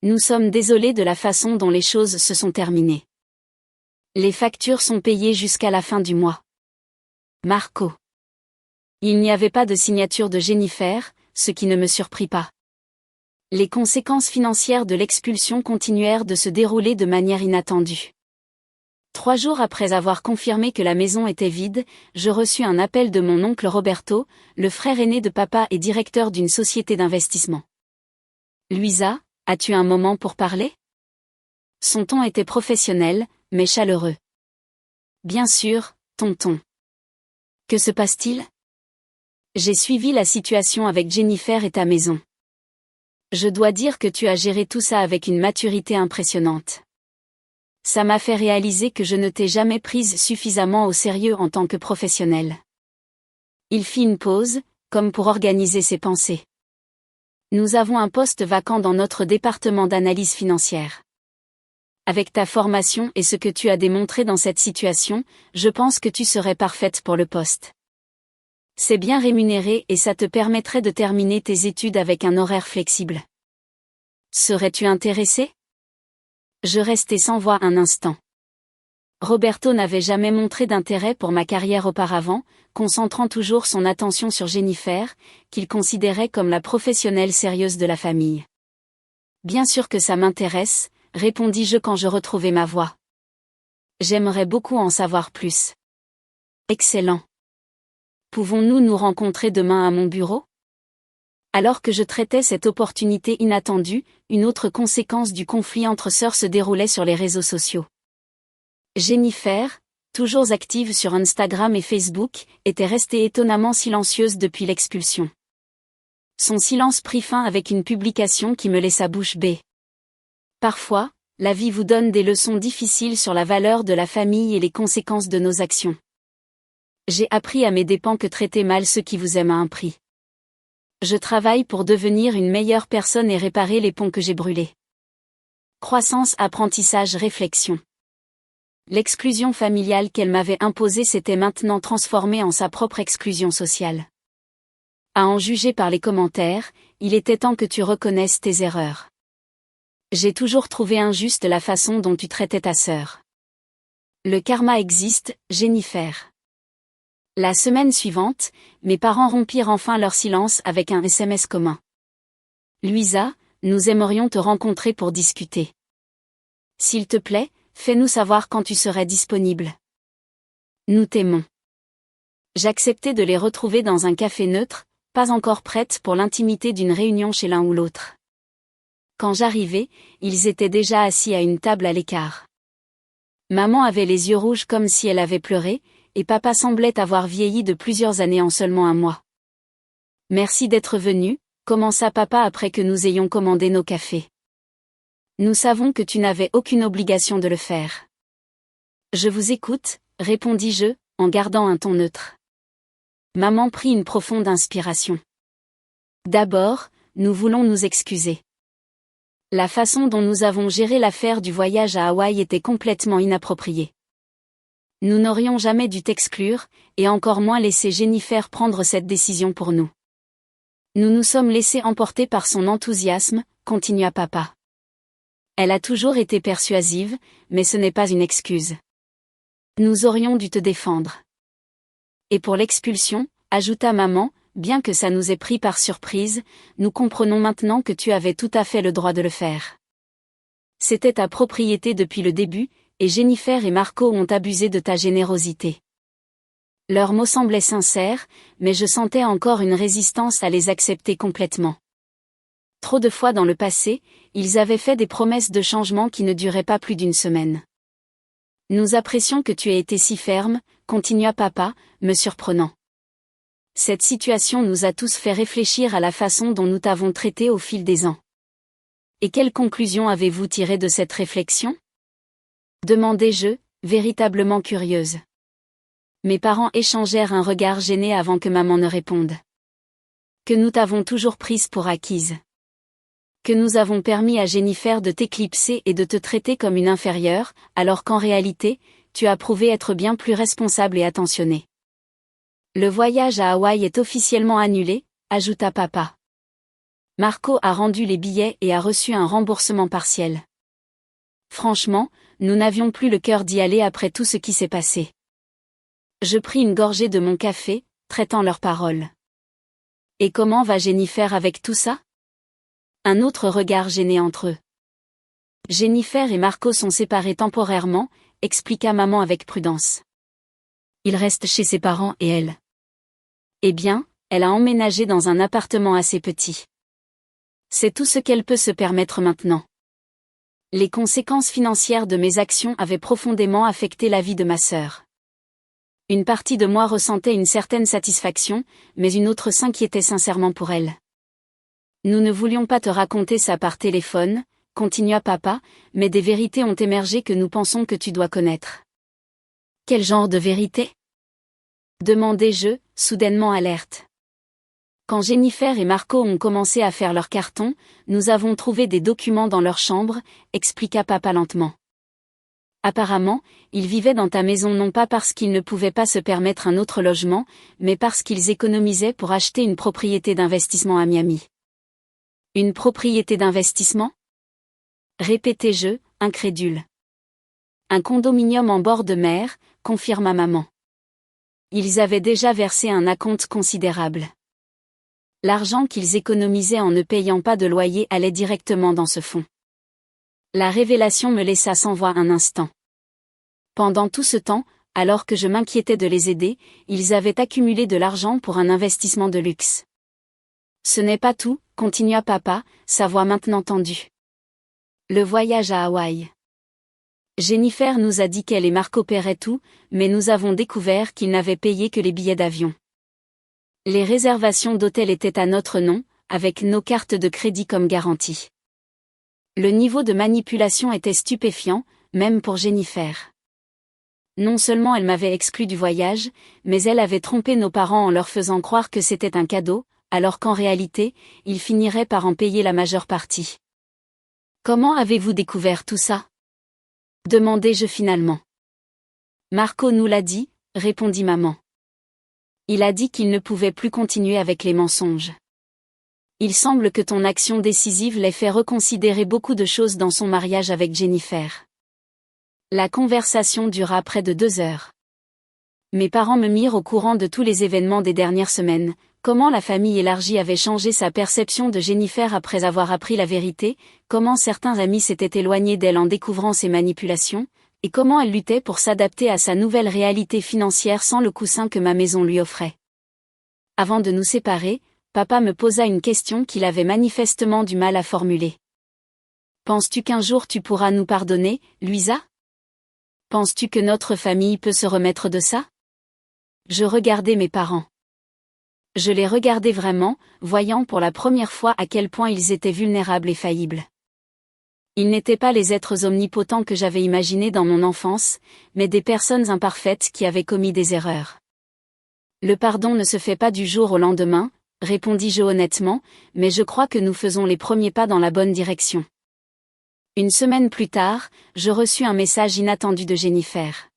Nous sommes désolés de la façon dont les choses se sont terminées. Les factures sont payées jusqu'à la fin du mois. Marco. Il n'y avait pas de signature de Jennifer, ce qui ne me surprit pas. Les conséquences financières de l'expulsion continuèrent de se dérouler de manière inattendue. 3 jours après avoir confirmé que la maison était vide, je reçus un appel de mon oncle Roberto, le frère aîné de papa et directeur d'une société d'investissement. Louisa, as-tu un moment pour parler ? Son ton était professionnel, mais chaleureux. Bien sûr, tonton. Que se passe-t-il ? J'ai suivi la situation avec Jennifer et ta maison. Je dois dire que tu as géré tout ça avec une maturité impressionnante. Ça m'a fait réaliser que je ne t'ai jamais prise suffisamment au sérieux en tant que professionnelle. Il fit une pause, comme pour organiser ses pensées. Nous avons un poste vacant dans notre département d'analyse financière. Avec ta formation et ce que tu as démontré dans cette situation, je pense que tu serais parfaite pour le poste. C'est bien rémunéré et ça te permettrait de terminer tes études avec un horaire flexible. Serais-tu intéressé ? Je restai sans voix un instant. Roberto n'avait jamais montré d'intérêt pour ma carrière auparavant, concentrant toujours son attention sur Jennifer, qu'il considérait comme la professionnelle sérieuse de la famille. Bien sûr que ça m'intéresse, répondis-je quand je retrouvai ma voix. J'aimerais beaucoup en savoir plus. Excellent. Pouvons-nous nous rencontrer demain à mon bureau ? Alors que je traitais cette opportunité inattendue, une autre conséquence du conflit entre sœurs se déroulait sur les réseaux sociaux. Jennifer, toujours active sur Instagram et Facebook, était restée étonnamment silencieuse depuis l'expulsion. Son silence prit fin avec une publication qui me laissa bouche bée. Parfois, la vie vous donne des leçons difficiles sur la valeur de la famille et les conséquences de nos actions. J'ai appris à mes dépens que traiter mal ceux qui vous aiment a un prix. Je travaille pour devenir une meilleure personne et réparer les ponts que j'ai brûlés. Croissance, apprentissage, réflexion. L'exclusion familiale qu'elle m'avait imposée s'était maintenant transformée en sa propre exclusion sociale. À en juger par les commentaires, il était temps que tu reconnaisses tes erreurs. J'ai toujours trouvé injuste la façon dont tu traitais ta sœur. Le karma existe, Jennifer. La semaine suivante, mes parents rompirent enfin leur silence avec un SMS commun. Louisa, nous aimerions te rencontrer pour discuter. S'il te plaît, fais-nous savoir quand tu serais disponible. Nous t'aimons. J'acceptais de les retrouver dans un café neutre, pas encore prêtes pour l'intimité d'une réunion chez l'un ou l'autre. Quand j'arrivais, ils étaient déjà assis à une table à l'écart. Maman avait les yeux rouges comme si elle avait pleuré, et papa semblait avoir vieilli de plusieurs années en seulement un mois. Merci d'être venu, commença papa après que nous ayons commandé nos cafés. Nous savons que tu n'avais aucune obligation de le faire. Je vous écoute, répondis-je, en gardant un ton neutre. Maman prit une profonde inspiration. D'abord, nous voulons nous excuser. La façon dont nous avons géré l'affaire du voyage à Hawaï était complètement inappropriée. Nous n'aurions jamais dû t'exclure, et encore moins laisser Jennifer prendre cette décision pour nous. Nous nous sommes laissés emporter par son enthousiasme, continua papa. Elle a toujours été persuasive, mais ce n'est pas une excuse. Nous aurions dû te défendre. Et pour l'expulsion, ajouta maman, bien que ça nous ait pris par surprise, nous comprenons maintenant que tu avais tout à fait le droit de le faire. C'était ta propriété depuis le début, et Jennifer et Marco ont abusé de ta générosité. Leurs mots semblaient sincères, mais je sentais encore une résistance à les accepter complètement. Trop de fois dans le passé, ils avaient fait des promesses de changement qui ne duraient pas plus d'une semaine. Nous apprécions que tu aies été si ferme, continua papa, me surprenant. Cette situation nous a tous fait réfléchir à la façon dont nous t'avons traité au fil des ans. Et quelle conclusion avez-vous tiré de cette réflexion ? Demandai-je, véritablement curieuse. Mes parents échangèrent un regard gêné avant que maman ne réponde. Que nous t'avons toujours prise pour acquise. Que nous avons permis à Jennifer de t'éclipser et de te traiter comme une inférieure, alors qu'en réalité, tu as prouvé être bien plus responsable et attentionné. Le voyage à Hawaï est officiellement annulé, ajouta papa. Marco a rendu les billets et a reçu un remboursement partiel. Franchement, nous n'avions plus le cœur d'y aller après tout ce qui s'est passé. Je pris une gorgée de mon café, traitant leurs paroles. Et comment va Jennifer avec tout ça ? Un autre regard gêné entre eux. Jennifer et Marco sont séparés temporairement, expliqua maman avec prudence. Il reste chez ses parents et elle. Eh bien, elle a emménagé dans un appartement assez petit. C'est tout ce qu'elle peut se permettre maintenant. Les conséquences financières de mes actions avaient profondément affecté la vie de ma sœur. Une partie de moi ressentait une certaine satisfaction, mais une autre s'inquiétait sincèrement pour elle. Nous ne voulions pas te raconter ça par téléphone, continua papa, mais des vérités ont émergé que nous pensons que tu dois connaître. Quel genre de vérité ? Demandai-je, soudainement alerte. Quand Jennifer et Marco ont commencé à faire leur carton, nous avons trouvé des documents dans leur chambre, expliqua papa lentement. Apparemment, ils vivaient dans ta maison non pas parce qu'ils ne pouvaient pas se permettre un autre logement, mais parce qu'ils économisaient pour acheter une propriété d'investissement à Miami. Une propriété d'investissement ? Répétai-je, incrédule. Un condominium en bord de mer, confirma maman. Ils avaient déjà versé un acompte considérable. L'argent qu'ils économisaient en ne payant pas de loyer allait directement dans ce fonds. La révélation me laissa sans voix un instant. Pendant tout ce temps, alors que je m'inquiétais de les aider, ils avaient accumulé de l'argent pour un investissement de luxe. Ce n'est pas tout, continua papa, sa voix maintenant tendue. Le voyage à Hawaï. Jennifer nous a dit qu'elle et Marco paieraient tout, mais nous avons découvert qu'ils n'avaient payé que les billets d'avion. Les réservations d'hôtel étaient à notre nom, avec nos cartes de crédit comme garantie. Le niveau de manipulation était stupéfiant, même pour Jennifer. Non seulement elle m'avait exclu du voyage, mais elle avait trompé nos parents en leur faisant croire que c'était un cadeau, alors qu'en réalité, ils finiraient par en payer la majeure partie. Comment avez-vous découvert tout ça ? Demandai-je finalement. Marco nous l'a dit, répondit maman. Il a dit qu'il ne pouvait plus continuer avec les mensonges. Il semble que ton action décisive l'ait fait reconsidérer beaucoup de choses dans son mariage avec Jennifer. La conversation dura près de 2 heures. Mes parents me mirent au courant de tous les événements des dernières semaines, comment la famille élargie avait changé sa perception de Jennifer après avoir appris la vérité, comment certains amis s'étaient éloignés d'elle en découvrant ses manipulations, et comment elle luttait pour s'adapter à sa nouvelle réalité financière sans le coussin que ma maison lui offrait. Avant de nous séparer, papa me posa une question qu'il avait manifestement du mal à formuler. Penses-tu qu'un jour tu pourras nous pardonner, Luisa? Penses-tu que notre famille peut se remettre de ça? Je regardais mes parents. Je les regardais vraiment, voyant pour la première fois à quel point ils étaient vulnérables et faillibles. Ils n'étaient pas les êtres omnipotents que j'avais imaginés dans mon enfance, mais des personnes imparfaites qui avaient commis des erreurs. Le pardon ne se fait pas du jour au lendemain, répondis-je honnêtement, mais je crois que nous faisons les premiers pas dans la bonne direction. Une semaine plus tard, je reçus un message inattendu de Jennifer.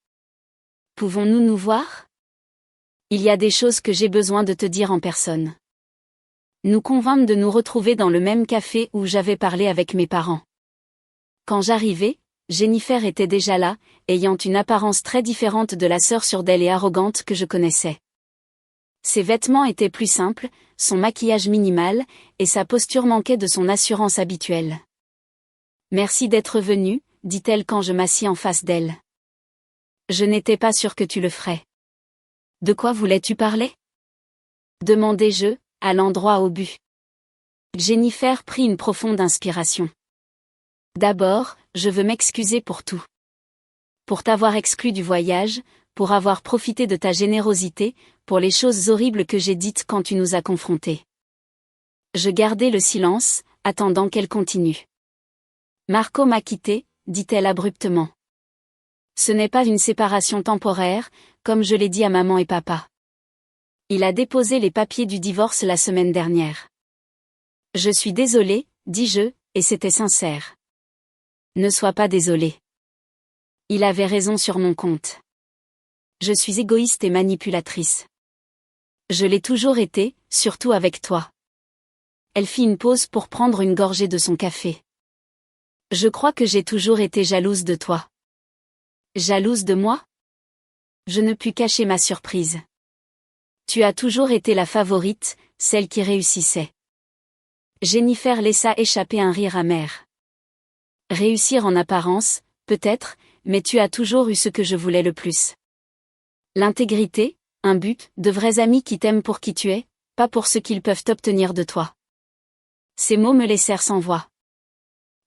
Pouvons-nous nous voir? Il y a des choses que j'ai besoin de te dire en personne. Nous convînmes de nous retrouver dans le même café où j'avais parlé avec mes parents. Quand j'arrivai, Jennifer était déjà là, ayant une apparence très différente de la sœur surdelle et arrogante que je connaissais. Ses vêtements étaient plus simples, son maquillage minimal, et sa posture manquait de son assurance habituelle. « Merci d'être venue, dit-elle quand je m'assis en face d'elle. Je n'étais pas sûre que tu le ferais. De quoi voulais-tu parler? Demandai-je, allant droit au but. Jennifer prit une profonde inspiration. D'abord, je veux m'excuser pour tout. Pour t'avoir exclu du voyage, pour avoir profité de ta générosité, pour les choses horribles que j'ai dites quand tu nous as confrontés. Je gardai le silence, attendant qu'elle continue. Marco m'a quitté, dit-elle abruptement. Ce n'est pas une séparation temporaire, comme je l'ai dit à maman et papa. Il a déposé les papiers du divorce la semaine dernière. Je suis désolée, dis-je, et c'était sincère. Ne sois pas désolée. Il avait raison sur mon compte. Je suis égoïste et manipulatrice. Je l'ai toujours été, surtout avec toi. Elle fit une pause pour prendre une gorgée de son café. Je crois que j'ai toujours été jalouse de toi. Jalouse de moi? Je ne pus cacher ma surprise. Tu as toujours été la favorite, celle qui réussissait. Jennifer laissa échapper un rire amer. Réussir en apparence, peut-être, mais tu as toujours eu ce que je voulais le plus. L'intégrité, un but, de vrais amis qui t'aiment pour qui tu es, pas pour ce qu'ils peuvent obtenir de toi. Ces mots me laissèrent sans voix.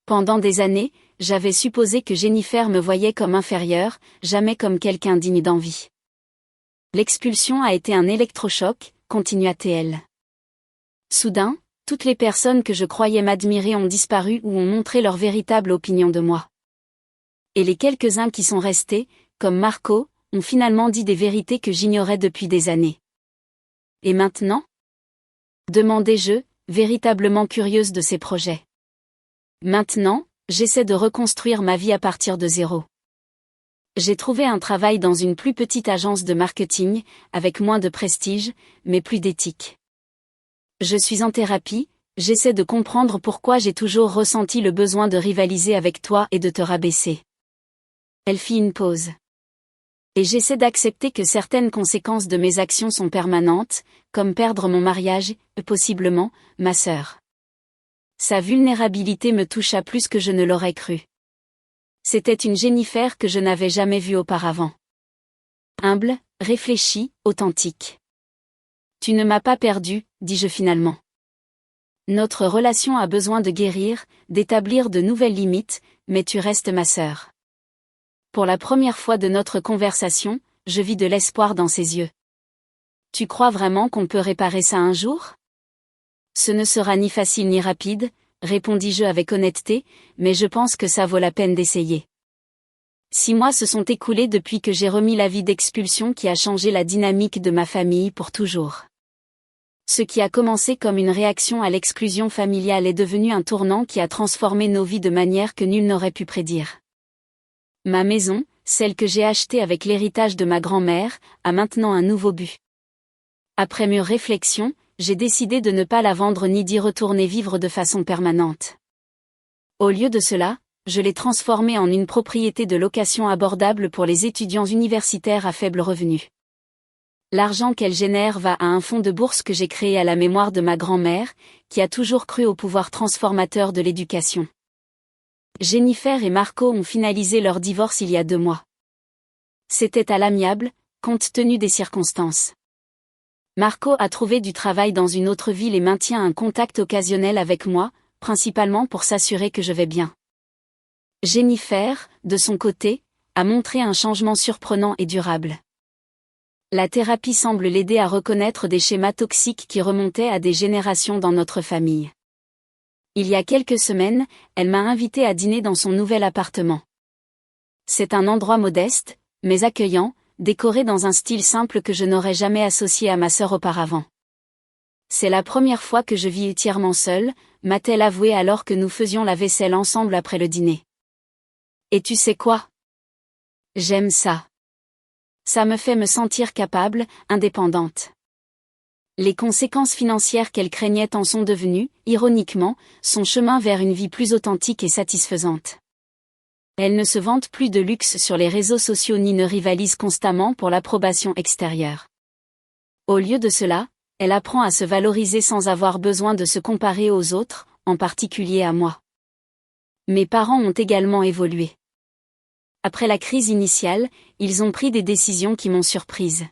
Pendant des années, j'avais supposé que Jennifer me voyait comme inférieure, jamais comme quelqu'un digne d'envie. L'expulsion a été un électrochoc, continua-t-elle. Soudain, toutes les personnes que je croyais m'admirer ont disparu ou ont montré leur véritable opinion de moi. Et les quelques-uns qui sont restés, comme Marco, ont finalement dit des vérités que j'ignorais depuis des années. Et maintenant? Demandai-je, véritablement curieuse de ses projets. Maintenant, j'essaie de reconstruire ma vie à partir de zéro. J'ai trouvé un travail dans une plus petite agence de marketing, avec moins de prestige, mais plus d'éthique. Je suis en thérapie, j'essaie de comprendre pourquoi j'ai toujours ressenti le besoin de rivaliser avec toi et de te rabaisser. Elle fit une pause. Et j'essaie d'accepter que certaines conséquences de mes actions sont permanentes, comme perdre mon mariage, et possiblement, ma sœur. Sa vulnérabilité me toucha plus que je ne l'aurais cru. C'était une Jennifer que je n'avais jamais vue auparavant. Humble, réfléchie, authentique. Tu ne m'as pas perdu, dis-je finalement. Notre relation a besoin de guérir, d'établir de nouvelles limites, mais tu restes ma sœur. Pour la première fois de notre conversation, je vis de l'espoir dans ses yeux. Tu crois vraiment qu'on peut réparer ça un jour? Ce ne sera ni facile ni rapide, répondis-je avec honnêteté, mais je pense que ça vaut la peine d'essayer. 6 mois se sont écoulés depuis que j'ai remis l'avis d'expulsion qui a changé la dynamique de ma famille pour toujours. Ce qui a commencé comme une réaction à l'exclusion familiale est devenu un tournant qui a transformé nos vies de manière que nul n'aurait pu prédire. Ma maison, celle que j'ai achetée avec l'héritage de ma grand-mère, a maintenant un nouveau but. Après mûre réflexion, j'ai décidé de ne pas la vendre ni d'y retourner vivre de façon permanente. Au lieu de cela, je l'ai transformée en une propriété de location abordable pour les étudiants universitaires à faible revenu. L'argent qu'elle génère va à un fonds de bourse que j'ai créé à la mémoire de ma grand-mère, qui a toujours cru au pouvoir transformateur de l'éducation. Jennifer et Marco ont finalisé leur divorce il y a 2 mois. C'était à l'amiable, compte tenu des circonstances. Marco a trouvé du travail dans une autre ville et maintient un contact occasionnel avec moi, principalement pour s'assurer que je vais bien. Jennifer, de son côté, a montré un changement surprenant et durable. La thérapie semble l'aider à reconnaître des schémas toxiques qui remontaient à des générations dans notre famille. Il y a quelques semaines, elle m'a invité à dîner dans son nouvel appartement. C'est un endroit modeste, mais accueillant, décoré dans un style simple que je n'aurais jamais associé à ma sœur auparavant. C'est la première fois que je vis entièrement seule, m'a-t-elle avoué alors que nous faisions la vaisselle ensemble après le dîner. Et tu sais quoi? J'aime ça. Ça me fait me sentir capable, indépendante. Les conséquences financières qu'elle craignait en sont devenues, ironiquement, son chemin vers une vie plus authentique et satisfaisante. Elle ne se vante plus de luxe sur les réseaux sociaux ni ne rivalise constamment pour l'approbation extérieure. Au lieu de cela, elle apprend à se valoriser sans avoir besoin de se comparer aux autres, en particulier à moi. Mes parents ont également évolué. Après la crise initiale, ils ont pris des décisions qui m'ont surprise.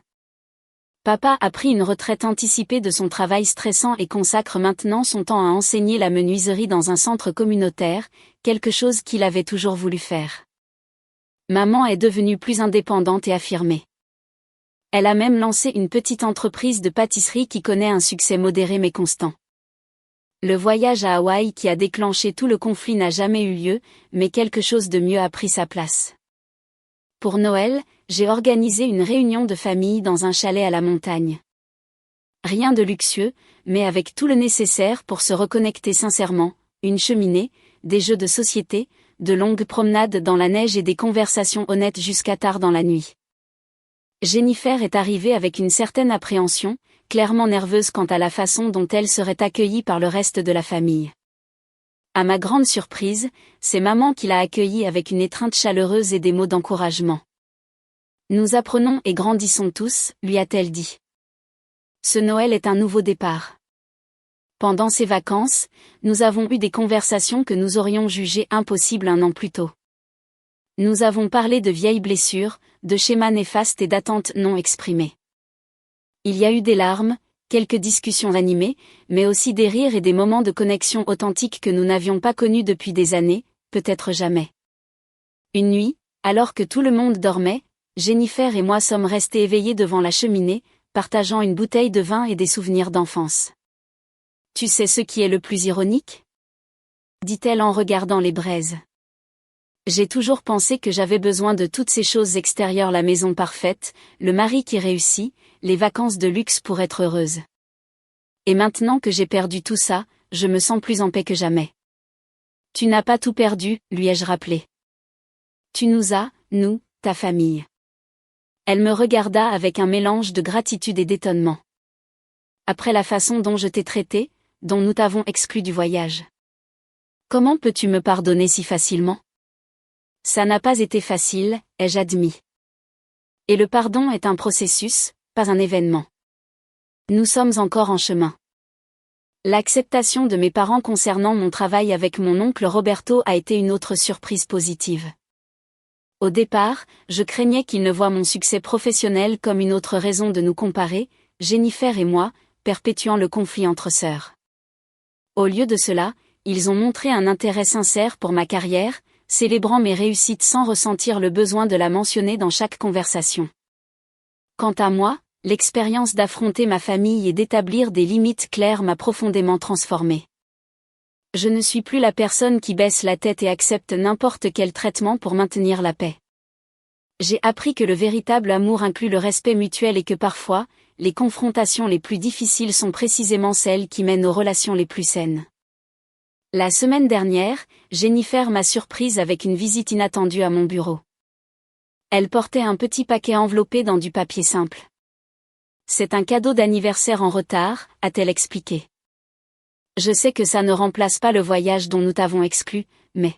Papa a pris une retraite anticipée de son travail stressant et consacre maintenant son temps à enseigner la menuiserie dans un centre communautaire, quelque chose qu'il avait toujours voulu faire. Maman est devenue plus indépendante et affirmée. Elle a même lancé une petite entreprise de pâtisserie qui connaît un succès modéré mais constant. Le voyage à Hawaï qui a déclenché tout le conflit n'a jamais eu lieu, mais quelque chose de mieux a pris sa place. Pour Noël, j'ai organisé une réunion de famille dans un chalet à la montagne. Rien de luxueux, mais avec tout le nécessaire pour se reconnecter sincèrement, une cheminée, des jeux de société, de longues promenades dans la neige et des conversations honnêtes jusqu'à tard dans la nuit. Jennifer est arrivée avec une certaine appréhension, clairement nerveuse quant à la façon dont elle serait accueillie par le reste de la famille. À ma grande surprise, c'est maman qui l'a accueillie avec une étreinte chaleureuse et des mots d'encouragement. Nous apprenons et grandissons tous, lui a-t-elle dit. Ce Noël est un nouveau départ. Pendant ces vacances, nous avons eu des conversations que nous aurions jugées impossibles 1 an plus tôt. Nous avons parlé de vieilles blessures, de schémas néfastes et d'attentes non exprimées. Il y a eu des larmes, quelques discussions animées, mais aussi des rires et des moments de connexion authentique que nous n'avions pas connus depuis des années, peut-être jamais. Une nuit, alors que tout le monde dormait, Jennifer et moi sommes restés éveillés devant la cheminée, partageant une bouteille de vin et des souvenirs d'enfance. Tu sais ce qui est le plus ironique? Dit-elle en regardant les braises. J'ai toujours pensé que j'avais besoin de toutes ces choses extérieures, la maison parfaite, le mari qui réussit, les vacances de luxe pour être heureuse. Et maintenant que j'ai perdu tout ça, je me sens plus en paix que jamais. Tu n'as pas tout perdu, lui ai-je rappelé. Tu nous as, nous, ta famille. Elle me regarda avec un mélange de gratitude et d'étonnement. Après la façon dont je t'ai traité, dont nous t'avons exclu du voyage. Comment peux-tu me pardonner si facilement? Ça n'a pas été facile, ai-je admis. Et le pardon est un processus, pas un événement. Nous sommes encore en chemin. L'acceptation de mes parents concernant mon travail avec mon oncle Roberto a été une autre surprise positive. Au départ, je craignais qu'ils ne voient mon succès professionnel comme une autre raison de nous comparer, Jennifer et moi, perpétuant le conflit entre sœurs. Au lieu de cela, ils ont montré un intérêt sincère pour ma carrière, célébrant mes réussites sans ressentir le besoin de la mentionner dans chaque conversation. Quant à moi, l'expérience d'affronter ma famille et d'établir des limites claires m'a profondément transformée. Je ne suis plus la personne qui baisse la tête et accepte n'importe quel traitement pour maintenir la paix. J'ai appris que le véritable amour inclut le respect mutuel et que parfois, les confrontations les plus difficiles sont précisément celles qui mènent aux relations les plus saines. La semaine dernière, Jennifer m'a surprise avec une visite inattendue à mon bureau. Elle portait un petit paquet enveloppé dans du papier simple. C'est un cadeau d'anniversaire en retard, a-t-elle expliqué. Je sais que ça ne remplace pas le voyage dont nous t'avons exclu, mais...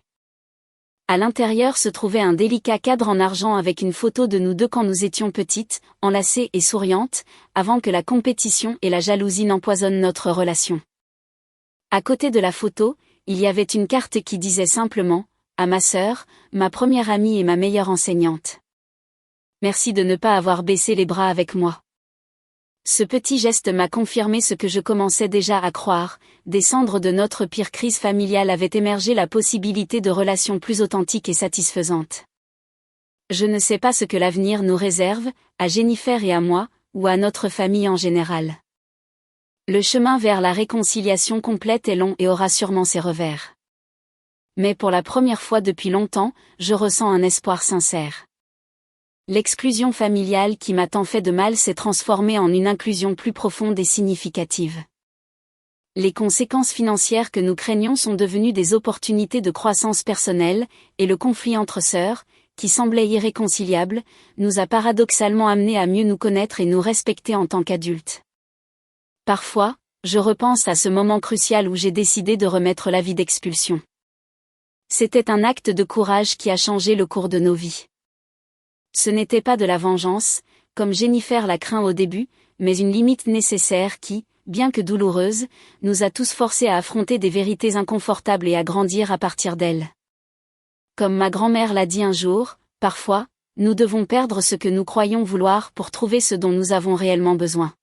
À l'intérieur se trouvait un délicat cadre en argent avec une photo de nous deux quand nous étions petites, enlacées et souriantes, avant que la compétition et la jalousie n'empoisonnent notre relation. À côté de la photo, il y avait une carte qui disait simplement « à ma sœur, ma première amie et ma meilleure enseignante. Merci de ne pas avoir baissé les bras avec moi. Ce petit geste m'a confirmé ce que je commençais déjà à croire, des cendres de notre pire crise familiale avait émergé la possibilité de relations plus authentiques et satisfaisantes. Je ne sais pas ce que l'avenir nous réserve, à Jennifer et à moi, ou à notre famille en général. Le chemin vers la réconciliation complète est long et aura sûrement ses revers. Mais pour la première fois depuis longtemps, je ressens un espoir sincère. L'exclusion familiale qui m'a tant fait de mal s'est transformée en une inclusion plus profonde et significative. Les conséquences financières que nous craignions sont devenues des opportunités de croissance personnelle, et le conflit entre sœurs, qui semblait irréconciliable, nous a paradoxalement amenés à mieux nous connaître et nous respecter en tant qu'adultes. Parfois, je repense à ce moment crucial où j'ai décidé de remettre l'avis d'expulsion. C'était un acte de courage qui a changé le cours de nos vies. Ce n'était pas de la vengeance, comme Jennifer l'a craint au début, mais une limite nécessaire qui, bien que douloureuse, nous a tous forcés à affronter des vérités inconfortables et à grandir à partir d'elles. Comme ma grand-mère l'a dit un jour, parfois, nous devons perdre ce que nous croyons vouloir pour trouver ce dont nous avons réellement besoin.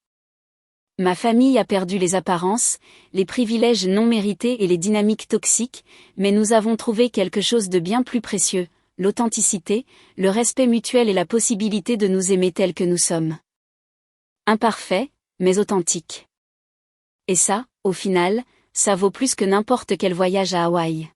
Ma famille a perdu les apparences, les privilèges non mérités et les dynamiques toxiques, mais nous avons trouvé quelque chose de bien plus précieux, l'authenticité, le respect mutuel et la possibilité de nous aimer tels que nous sommes. Imparfaits, mais authentiques. Et ça, au final, ça vaut plus que n'importe quel voyage à Hawaï.